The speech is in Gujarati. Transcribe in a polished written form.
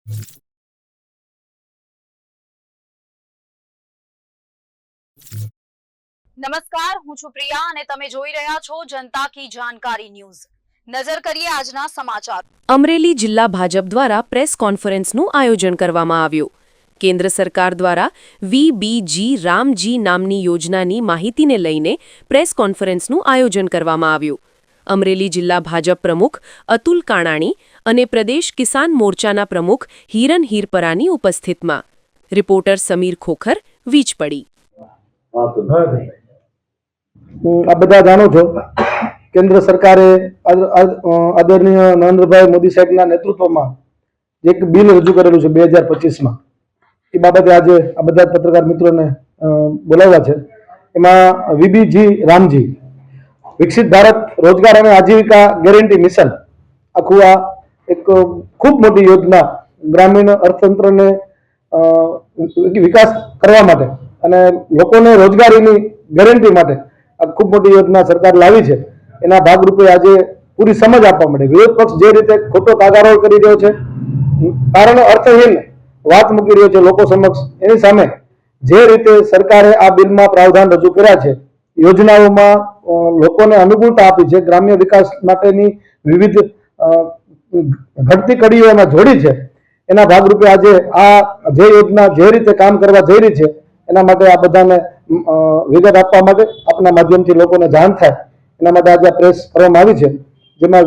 નમસ્કાર, હું છું પ્રિયા અને તમે જોઈ રહ્યા છો જનતા કી જાણકારી ન્યૂઝ। નજર કરીએ આજના સમાચાર। અમરેલી જિલ્લા ભાજપ દ્વારા પ્રેસ કોન્ફરન્સનું આયોજન કરવામાં આવ્યું। કેન્દ્ર સરકાર દ્વારા વીબીજી રામજી નામની યોજનાની માહિતીને લઈને પ્રેસ કોન્ફરન્સનું આયોજન કરવામાં આવ્યું। અમરેલી જિલ્લા ભાજપ પ્રમુખ અતુલ કાણાણી અને પ્રદેશ કિસાન મોરચાના પ્રમુખ હિરન હિરપરાની ઉપસ્થિતિમાં રિપોર્ટર સમીર ખોખર વીજપડી। આ બધા જાણો છો, કેન્દ્ર સરકારે આદરણીય નરેન્દ્રભાઈ મોદી સાહેબના નેતૃત્વમાં એક બિલ રજૂ કરેલું છે 2025માં। એ બાબતે આજે આ બધા પત્રકાર મિત્રોને બોલાવ્યા છે। એમાં વીબીજી રામજી વિકસિત ભારત રોજગાર અને આજીવિકા ગેરંટી મિશન આખું આ એક ખૂબ મોટી યોજના ગ્રામીણ અર્થતંત્રને વિકાસ કરવા માટે અને લોકોને રોજગારીની ગેરંટી માટે આ ખૂબ મોટી યોજના સરકાર લાવી છે। એના ભાગરૂપે આજે પૂરી સમજ આપવા માટે વિરોધ પક્ષ જે રીતે ખોટો કાગારોળ કરી રહ્યો છે, કારણ અર્થહીન વાત મૂકી રહ્યો છે લોકો સમક્ષ, એની સામે જે રીતે સરકારે આ બિલમાં પ્રાવધાન રજૂ કર્યા છે, યોજનાઓમાં લોકોને અનુકૂળતા આપી છે, ગ્રામ્ય વિકાસ માટેની વિવિધ ઘટતી કડીઓ એમાં જોડી છે, એના ભાગરૂપે આજે આ જે યોજના જે રીતે કામ કરવા જઈ રહી છે એના માટે આ બધાને વિગત આપવા માટે આપના માધ્યમથી લોકોને જાણ થાય એના માટે આજે પ્રેસ કરવામાં આવી છે, જેમાં